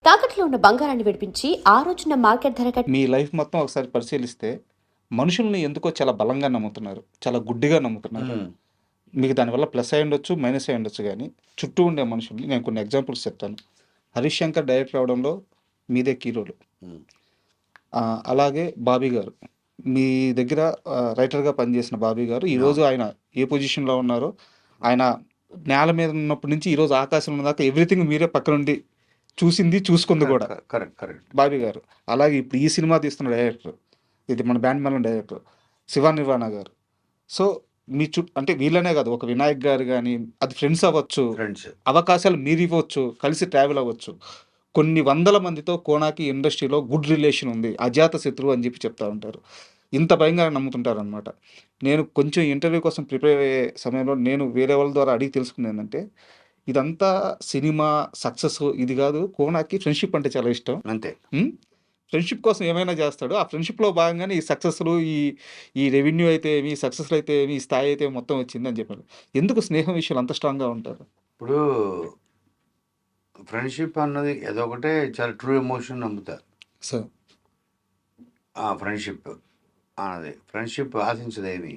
తాకట్లో ఉన్న బంగారాన్ని విడిపించి ఆ రోజున మార్కెట్ ధర మీ లైఫ్ మొత్తం ఒకసారి పరిశీలిస్తే మనుషుల్ని ఎందుకో చాలా బలంగా నమ్ముతున్నారు, చాలా గుడ్డిగా నమ్ముతున్నారు. మీకు దానివల్ల ప్లస్ అయి ఉండొచ్చు, మైనస్ అయి ఉండొచ్చు, కానీ చుట్టూ ఉండే మనుషుల్ని నేను కొన్ని ఎగ్జాంపుల్స్ చెప్తాను. హరీష్ శంకర్ డైరెక్టర్ అవడంలో మీదే కీ రోల్. అలాగే బాబీ గారు, మీ దగ్గర రైటర్గా పనిచేసిన బాబీ గారు ఈరోజు ఆయన ఏ పొజిషన్లో ఉన్నారో, ఆయన నేల మీద ఉన్నప్పటి నుంచి ఈరోజు ఆకాశంలో దాకా ఎవ్రీథింగ్ మీరే పక్క నుండి చూసింది, చూసుకుంది కూడా కరెక్ట్ బాబీ గారు. అలాగే ఇప్పుడు ఈ సినిమా తీస్తున్న డైరెక్టర్, ఇది మన బ్యాండ్ మేళం డైరెక్టర్ శివ నిర్వాణ గారు. సో మీ అంటే వీళ్ళనే కాదు, ఒక వినాయక్ గారు కానీ, అది ఫ్రెండ్స్ అవ్వచ్చు, అవకాశాలు మీరు ఇవ్వచ్చు, కలిసి ట్రావెల్ అవ్వచ్చు. కొన్ని వందల మందితో కోనాకి ఇండస్ట్రీలో గుడ్ రిలేషన్ ఉంది, అజాత శత్రువు అని చెప్పి చెప్తా ఉంటారు. ఇంత భయంగా నమ్ముతుంటారు అనమాట. నేను కొంచెం ఇంటర్వ్యూ కోసం ప్రిపేర్ అయ్యే సమయంలో నేను వేరే వాళ్ళ ద్వారా అడిగి తెలుసుకుంది ఏంటంటే, ఇదంతా సినిమా సక్సెస్ ఇది కాదు, కోనాకి ఫ్రెండ్షిప్ అంటే చాలా ఇష్టం, అంతే. ఫ్రెండ్షిప్ కోసం ఏమైనా చేస్తాడు. ఆ ఫ్రెండ్షిప్లో భాగంగానే ఈ సక్సెస్లు, ఈ రెవెన్యూ అయితే ఏమి, సక్సెస్లు అయితే ఏమి, ఈ స్థాయి అయితే మొత్తం వచ్చిందని చెప్పారు. ఎందుకు స్నేహం విషయాలు అంత స్ట్రాంగ్గా ఉంటారు? ఇప్పుడు ఫ్రెండ్షిప్ అన్నది ఏదో ఒకటే చాలా ట్రూ ఎమోషన్ నమ్ముతారు. సార్ ఫ్రెండ్షిప్ అన్నది ఫ్రెండ్షిప్ ఆశించదేమి.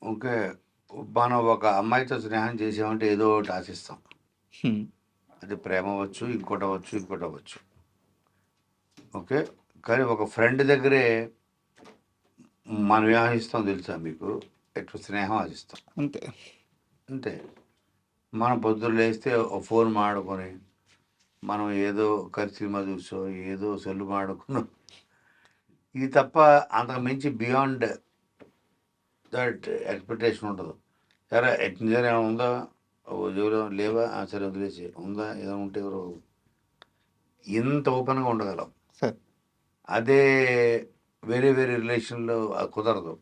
ఓకే, మనం ఒక అమ్మాయితో స్నేహం చేసామంటే ఏదో ఒకటి ఆశిస్తాం. అది ప్రేమ అవ్వచ్చు, ఇంకోటి అవ్వచ్చు. ఓకే, కానీ ఒక ఫ్రెండ్ దగ్గరే మనం ఏం ఆశిస్తాం తెలుసా మీకు? ఎక్కువ స్నేహం ఆశిస్తాం. అంతే. మనం పొద్దున్న లేస్తే ఒక ఫోన్ మాడుకొని, మనం ఏదో సినిమా చూసో ఏదో సెల్లు మాడుకున్నాం, ఇది తప్ప అంతకు మించి బియాండ్ దట్ ఎక్స్పెక్టేషన్ ఉండదు. సరే నిజంగా ఏమైనా ఉందా, ఎవరో లేవా, సరే వదిలేసి, ఉందా ఏదో ఉంటే ఎవరో, ఇంత ఓపెన్గా ఉండగలం. అదే వేరే రిలేషన్లో అది కుదరదు.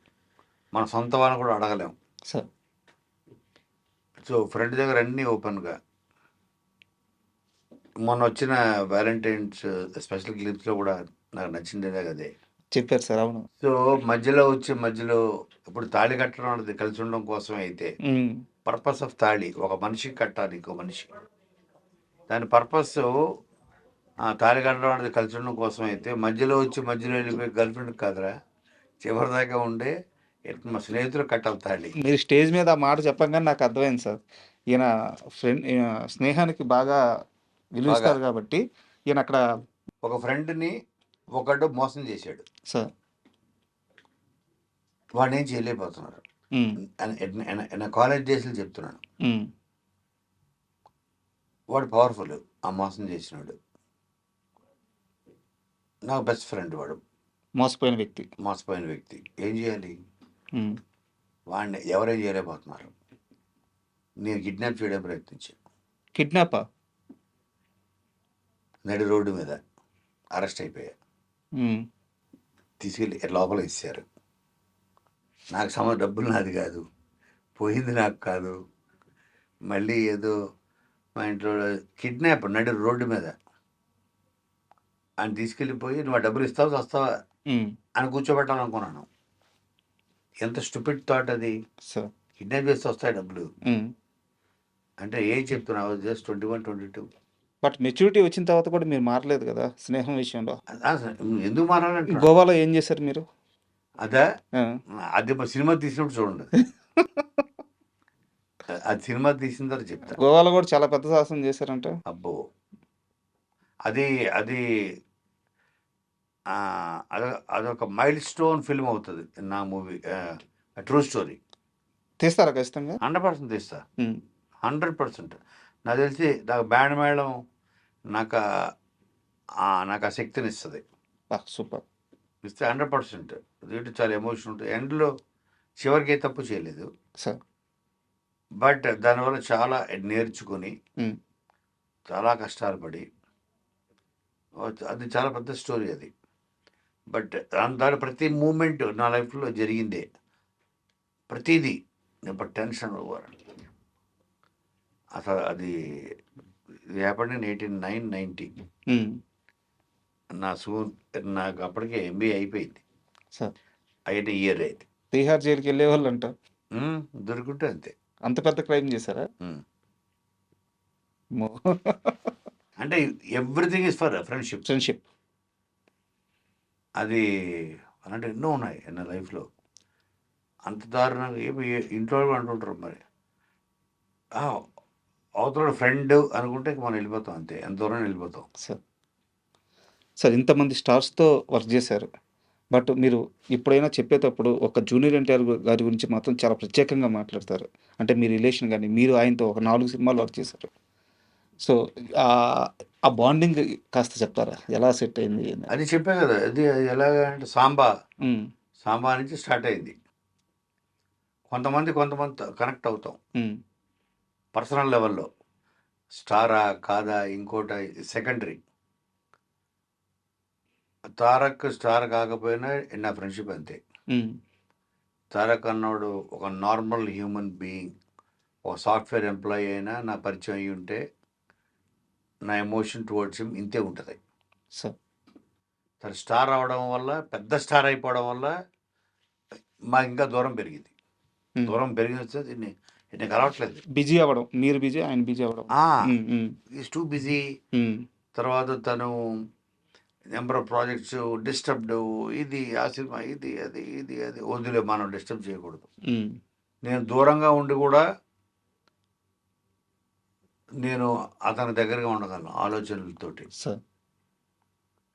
మన సొంత వాళ్ళని కూడా అడగలేం. సో ఫ్రెండ్ దగ్గర అన్నీ ఓపెన్గా. మొన్న వచ్చిన వ్యాలంటైన్స్ స్పెషల్ క్లిప్స్లో కూడా నాకు నచ్చిందే అదే చెప్పారు సార్. అవును. సో మధ్యలో ఇప్పుడు తాళి కట్టడం అనేది కలిసి ఉండడం కోసం అయితే, పర్పస్ ఆఫ్ తాళి ఒక మనిషికి కట్టాలి, ఇంకో మనిషి. దాని పర్పస్ తాళి కట్టడం అనేది కలిసి ఉండడం కోసం అయితే, మధ్యలో వెళ్ళిపోయి గర్ల్ ఫ్రెండ్ కాదురా, చివరి దాకా ఉండే మా స్నేహితులు కట్టాలి తాళి. మీరు స్టేజ్ మీద ఆ మాట చెప్పగానే నాకు అర్థమైంది సార్. ఈయన స్నేహానికి బాగా విలువిస్తారు కాబట్టి ఈయన అక్కడ ఒక ఫ్రెండ్ని ఒకడు మోసం చేశాడు సార్, వాడు ఏం చేయలేకపోతున్నారు. కాలేజ్ డేస్లో చెప్తున్నాను, వాడు పవర్ఫుల్. ఆ మోసం చేసినాడు నాకు బెస్ట్ ఫ్రెండ్. వాడు మోసపోయిన వ్యక్తి. ఏం చేయాలి? వాడిని ఎవరేం చేయలేకపోతున్నారు. నేను కిడ్నాప్ చేయడం ప్రయత్నించాను. కిడ్నాపా? నడి రోడ్డు మీద అరెస్ట్ అయిపోయా. తీసుకెళ్ళి లోపల ఇచ్చారు. నాకు డబ్బులు నాది కాదు, పోయింది నాకు కాదు. మళ్ళీ ఏదో మా ఇంట్లో కిడ్నాప్ నడి రోడ్డు మీద ఆయన తీసుకెళ్ళిపోయి, నువ్వు ఆ డబ్బులు ఇస్తావా వస్తావా అని కూర్చోబెట్టాలనుకున్నాను. ఎంత స్టూపిడ్ థాట్ అది. కిడ్నాప్ చేస్తే వస్తాయి డబ్బులు అంటే ఏం చెప్తున్నావు? జస్ట్ 21, 22. బట్ మెచ్యూరిటీ వచ్చిన తర్వాత కూడా మీరు మారలేదు కదా స్నేహం విషయంలో. ఎందుకు మారాలంటే, గోవాలో ఏం చేశారు మీరు? అది సినిమా తీసినప్పుడు చూడండి. అది సినిమా తీసిన తర్వాత చెప్తా. గోవాలో కూడా చాలా పెద్ద సాహసం చేశారంట. అబ్బో, అది అదొక మైల్ స్టోన్ ఫిల్మ్ అవుతుంది నా మూవీ. True story. తీస్తారా ఖచ్చితంగా? 100% తీస్తా. 100%. నాకు తెలిసి నాకు బ్యాండ్ మేళం నాకు ఆ శక్తిని ఇస్తుంది. సూపర్. ఇస్తే 100%. దీంట్లో చాలా ఎమోషన్ ఉంటుంది. ఎండ్లో చివరికి ఏ తప్పు చేయలేదు సార్, బట్ దానివల్ల చాలా నేర్చుకొని చాలా కష్టాలు పడి, అది చాలా పెద్ద స్టోరీ అది. బట్ దాని ప్రతి మూమెంట్ నా లైఫ్లో జరిగిందే, ప్రతిదీ. ఇప్పుడు టెన్షన్ ఓవర్ అసలు అది హ్యాపెండ్ ఇన్ 1890. నాకు అప్పటికే MBA అయిపోయింది. అయిన ఇయర్ అయితే తీహార్ జైలుకి వెళ్ళేవాళ్ళు అంట. దొరుకుంటే అంతే. అంత పెద్ద క్రైమ్ చేశారా? అంటే everything is for friendship. Friendship. అది అలాంటి ఎన్నో ఉన్నాయి నా లైఫ్లో. అంత దారుణంగా ఇంట్లో వాళ్ళు అంటుంటారు మరి "ఆ, అవతల ఫ్రెండ్ అనుకుంటే మనం వెళ్ళిపోతాం, అంతే, ఎంత దూరం వెళ్ళిపోతాం. సార్ సార్ ఇంతమంది స్టార్స్తో వర్క్ చేశారు. బట్ మీరు ఎప్పుడైనా చెప్పేటప్పుడు ఒక జూనియర్ ఎన్టీఆర్ గారి గురించి మాత్రం చాలా ప్రత్యేకంగా మాట్లాడతారు. అంటే మీ రిలేషన్ కానీ మీరు ఆయనతో ఒక 4 సినిమాలు వర్క్ చేశారు. సో ఆ బాండింగ్ కాస్త చెప్తారా? ఎలా సెట్ అయింది అని? అది చెప్పే కదా, అది ఎలాగ అంటే సాంబా ఉమ్, సాంబా నుంచి స్టార్ట్ అయింది. కొంతమంది కనెక్ట్ అవుతాం ఉమ్, పర్సనల్ లెవెల్లో. స్టారా కాదా ఇంకోట సెకండరీ. తారక్ స్టార్ కాకపోయినా నా ఫ్రెండ్షిప్ అంతే. ఉమ్, తారక్ అన్నోడు ఒక నార్మల్ హ్యూమన్ బీయింగ్, ఒక సాఫ్ట్వేర్ ఎంప్లాయీ అయినా నా పరిచయం అయ్యి ఉంటే నా ఎమోషన్ టువర్డ్స్ హిమ్ ఇంతే ఉంటుంది. సార్ తను స్టార్ అవడం వల్ల, పెద్ద స్టార్ అయిపోవడం వల్ల మాకు ఇంకా దూరం పెరిగింది. దూరం పెరిగింది వస్తే దీన్ని కలవట్లేదు. బిజీ అవ్వడం, మీరు బిజీ, ఆయన బిజీ అవ్వడం. Is too busy. తర్వాత తను నెంబర్ ఆఫ్ ప్రాజెక్ట్స్ డిస్టర్బ్డ్, ఇది ఆ సినిమా, ఇది అది వదిలే, మనం డిస్టర్బ్ చేయకూడదు. నేను దూరంగా ఉండి కూడా నేను అతని దగ్గరగా ఉండగలను ఆలోచనలతోటి. సార్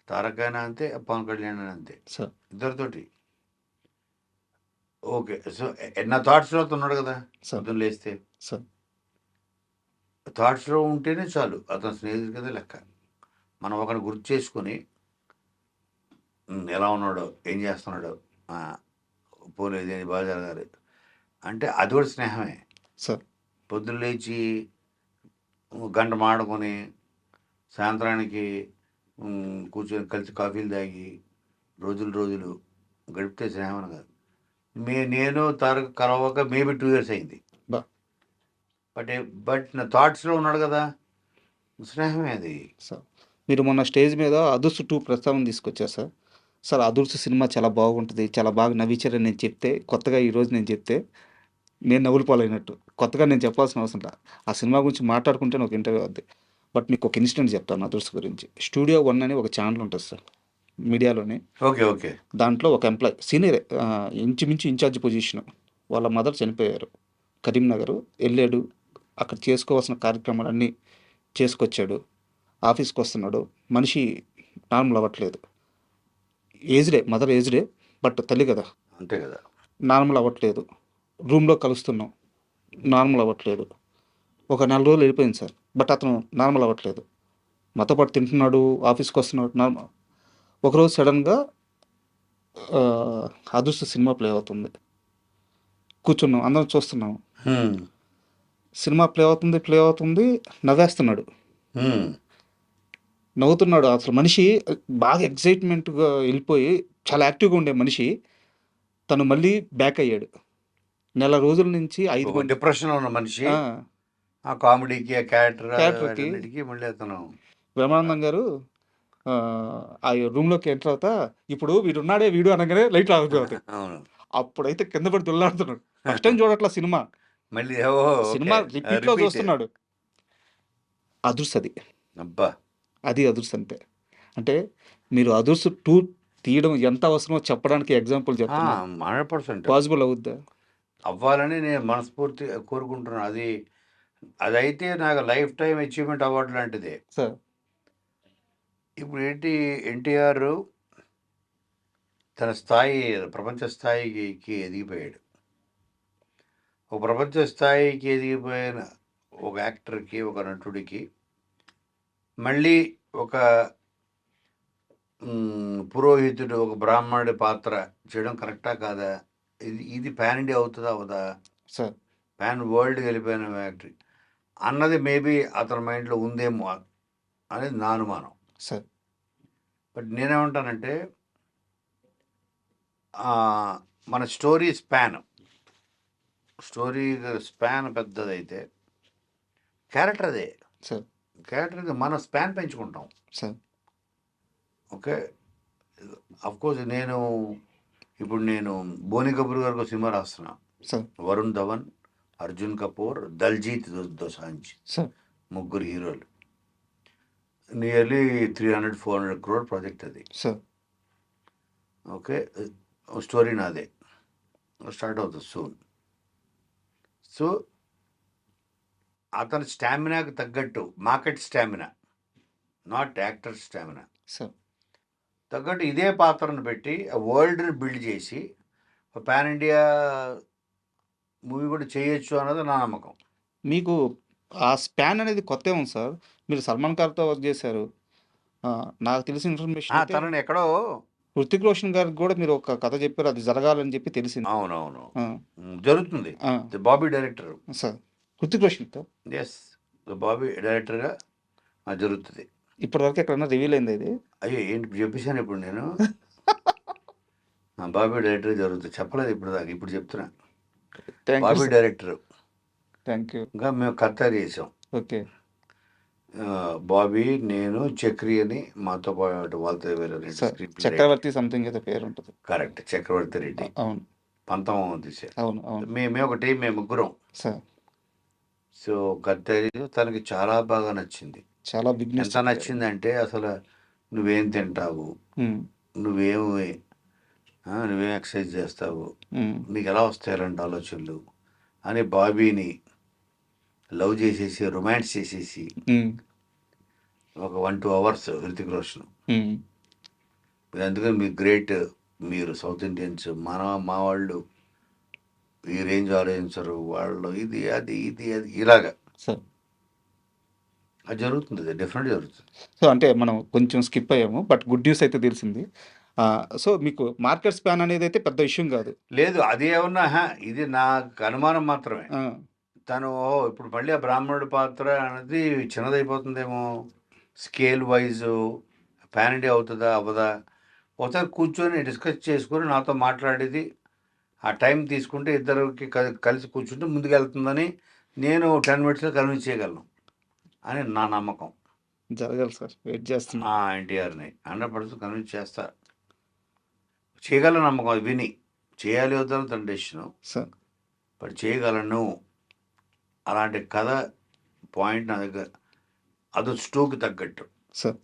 తారక్ అయినా అంతే, పవన్ కళ్యాణ్ అయినా అంతే, సార్ ఇద్దరితోటి ఓకే. సో నా థాట్స్లో ఉన్నాడు కదా, సార్ పొద్దున్న లేస్తే సార్ థాట్స్లో ఉంటేనే చాలు, అతని స్నేహితుడి కదా లెక్క. మనం ఒకరిని గుర్తు చేసుకొని ఎలా ఉన్నాడో, ఏం చేస్తున్నాడో, పోలేదు ఏది బాగా జరగాలి అంటే అది కూడా స్నేహమే. సార్ పొద్దున్న లేచి గంట మాడుకొని సాయంత్రానికి కూర్చొని కలిసి కాఫీలు తాగి రోజులు గడిపితే స్నేహం కాదు. నేను తారక కలవక మేబీ 2 years అయింది. బా బట్ నా థాట్స్లో ఉన్నాడు కదా, స్నేహమే అది. సార్ మీరు మొన్న స్టేజ్ మీద అదుర్స్ 2 ప్రస్తావన తీసుకొచ్చారు సార్. సార్ అదుర్స్ సినిమా చాలా బాగుంటుంది, చాలా బాగా నవ్వించారని నేను చెప్తే, కొత్తగా ఈరోజు నేను చెప్తే నేను నవ్వులు పాలైనట్టు. కొత్తగా నేను చెప్పాల్సిన అవసరం లేదు. ఆ సినిమా గురించి మాట్లాడుకుంటే ఒక ఇంటర్వ్యూ అవుద్ది. బట్ మీకు ఒక ఇన్సిడెంట్ చెప్తాను అదుర్స్ గురించి. స్టూడియో 1 అని ఒక ఛానల్ ఉంటుంది సార్ మీడియాలోనే. ఓకే దాంట్లో ఒక ఎంప్లాయ్ సీనియర్, ఇంచుమించు ఇన్ఛార్జ్ పొజిషన్, వాళ్ళ మదర్ చనిపోయారు. కరీంనగర్ వెళ్ళాడు, అక్కడ చేసుకోవాల్సిన కార్యక్రమాలన్నీ చేసుకొచ్చాడు. ఆఫీస్కి వస్తున్నాడు, మనిషి నార్మల్ అవ్వట్లేదు. మదర్ ఏజ్డే, బట్ తల్లి కదా, అంతే కదా. నార్మల్ అవ్వట్లేదు. రూమ్లో కలుస్తున్నాం, నార్మల్ అవ్వట్లేదు. ఒక 4 రోజులు వెళ్ళిపోయింది సార్, బట్ అతను నార్మల్ అవ్వట్లేదు. మాతో పాటు తింటున్నాడు, ఆఫీస్కి వస్తున్నాడు, నార్మల్. ఒకరోజు సడన్గా అదృష్ట సినిమా ప్లే అవుతుంది, కూర్చున్నాం, అందరం చూస్తున్నాం. సినిమా ప్లే అవుతుంది, నవ్వేస్తున్నాడు, నవ్వుతున్నాడు. అసలు మనిషి బాగా ఎగ్జైట్మెంట్గా వెళ్ళిపోయి చాలా యాక్టివ్గా ఉండే మనిషి తను మళ్ళీ బ్యాక్ అయ్యాడు. 4 రోజుల నుంచి 5 మంది డిప్రెషన్లో ఉన్న మనిషి ఆ కామెడీకి, ఆ క్యారెక్టర్కి మళ్ళీ అతను బ్రహ్మానందం గారు ఆ రూమ్లోకి ఎంటర్ అవుతా, ఇప్పుడు వీడున్నాడే వీడు అనగానే లైట్ ఆగిపోతాయి. అవును, అప్పుడైతే కింద పడి దుల్లాడుతున్నాడు. ఫస్ట్ టైం చూడట్లా సినిమా, మళ్ళీ సినిమా రిపీట్లో చూస్తున్నాడు. అదుర్స్ అది, అబ్బా, అది అదుర్స్ అంతే. అంటే మీరు అదుర్స్ 2 తీయడం ఎంత అవసరమో చెప్పడానికి ఎగ్జాంపుల్ చెప్తున్నా. 100% పాసిబుల్ అవుద్దా? అవ్వాలని నేను మనస్ఫూర్తిగా కోరుకుంటున్నాను. అదైతే నాకు లైఫ్ టైం అచీవ్మెంట్ అవార్డు లాంటిదే సార్. ఇప్పుడు ఎన్టీఆర్ తన స్థాయి ప్రపంచ స్థాయికి ఎదిగిపోయాడు. ఒక ప్రపంచ స్థాయికి ఎదిగిపోయిన ఒక యాక్టర్కి, ఒక నటుడికి మళ్ళీ ఒక పురోహితుడు, ఒక బ్రాహ్మణుడి పాత్ర చేయడం కరెక్టా కాదా? ఇది పాన్ ఇండియా అవుతుందా అవదా? సార్ పాన్ వరల్డ్కి వెళ్ళిపోయిన యాక్టర్ అన్నది మేబీ అతని మైండ్లో ఉందేమో అనేది నా అనుమానం. సార్ బట్ నేనేమంటానంటే మన స్టోరీ స్పాన్ పెద్దదైతే క్యారెక్టర్ అదే సార్ క్యారెక్టర్ మన స్పాన్ పెంచుకుంటాం. సార్ ఓకే, అఫ్కోర్స్ ఇప్పుడు నేను బోని కపూర్ గారికి సినిమా రాస్తున్నా. సార్ వరుణ్ ధవన్, అర్జున్ కపూర్, దల్జీత్ దోసాంజ్, సార్ 3 హీరోలు. నియర్లీ 300-400 crore ప్రాజెక్ట్ అది. సార్. ఓకే. స్టోరీ నాదే స్టార్ట్ అవుతుంది సూన్. సో అతని స్టామినాకి తగ్గట్టు market stamina, not actor stamina sir. తగ్గట్టు ఇదే పాత్రను పెట్టి వరల్డ్ని బిల్డ్ చేసి పాన్ ఇండియా మూవీ కూడా చేయొచ్చు అన్నది నా నమ్మకం. మీకు ఆ స్పాన్ అనేది కొత్త ఉంది సార్. మీరు సల్మాన్ ఖాన్తో వర్క్ చేశారు. నాకు తెలిసిన ఇన్ఫర్మేషన్ అయితే తనని ఎక్కడో హృతిక్ రోషన్ గారికి కూడా మీరు ఒక కథ చెప్పారు, అది జరగాలని చెప్పి తెలిసింది. అవునవును ఆ, జరుగుతుంది. ఆ, బాబీ డైరెక్టర్. సార్. హృతిక్ రోషన్తో ఎస్, బాబీ డైరెక్టర్గా జరుగుతుంది. ఇప్పటివరకు ఎక్కడన్నా రివీల్ అయింది ఇది? అయ్యో ఏంటి చెప్పేశాను ఇప్పుడు నేను. బాబీ డైరెక్టర్ జరుగుతుంది చెప్పలేదు ఇప్పుడు దాకా, ఇప్పుడు చెప్తున్నా. Thank you Bobby sir. Director. Thank you. ఇంకా మేము కర్తార్ చేసాం. ఓకే. బాబీ, నేను, చక్రి అని మాతో పాటు వాళ్ళతో వేరే సార్, చక్రవర్తి సంథింగ్ ఏదో పేరు ఉంటుంది. కరెక్ట్, చక్రవర్తి రెడ్డి. అవును, పంతం తీసారు. అవును, అవును మేము ఒక టీం, మేము ముగ్గురం. సార్. సో కర్తారి తనకి చాలా బాగా నచ్చింది. చాలా బిగ్నెస్. ఎంత నచ్చిందంటే అసలు నువ్వేం తింటావు, నువ్వేం ఎక్సర్సైజ్ చేస్తావు, నీకు ఎలా వస్తాయి అలాంటి ఆలోచనలు అని బాబీని లవ్ చేసేసి రొమాన్స్ చేసేసి ఒక 1-2 hours హృతిక్ రోషన్. అందుకని మీరు గ్రేట్, మీరు సౌత్ ఇండియన్స్, మా వాళ్ళు ఈ రేంజ్ ఆలోచించరు, వాళ్ళు ఇది అది ఇలాగా సార్. అది జరుగుతుంది, అది డెఫినెట్ జరుగుతుంది. సో అంటే మనం కొంచెం స్కిప్ అయ్యాము, బట్ గుడ్ న్యూస్ అయితే తెలిసింది. సో మీకు మార్కెట్ స్పాన్ అనేది అయితే పెద్ద ఇష్యూ కాదు. లేదు, అది ఏమన్నా ఇది నాకు అనుమానం మాత్రమే. తను ఇప్పుడు మళ్ళీ ఆ బ్రాహ్మణుడి పాత్ర అనేది చిన్నదైపోతుందేమో, స్కేల్ వైజ్ పాన్ ఇండియా అవుతుందా అవ్వదా, ఒకసారి కూర్చొని డిస్కస్ చేసుకొని నాతో మాట్లాడేది, ఆ టైం తీసుకుంటే ఇద్దరికి కలిసి కూర్చుంటే ముందుకెళ్తుందని నేను 10 minutesలో కన్విన్స్ చేయగలను అని నా నమ్మకం. జరగాలి సార్, వెయిట్ చేస్తున్నా. ఎన్టీఆర్ని 100% కన్విన్స్ చేస్తా, చేయగల నమ్మకం. అది విని చేయాలి వద్దని తన డెసిషను, సార్. బట్ చేయగలను. అలాంటి కథ పాయింట్ నా దగ్గర, అది స్టోకి తగ్గట్టు. సార్.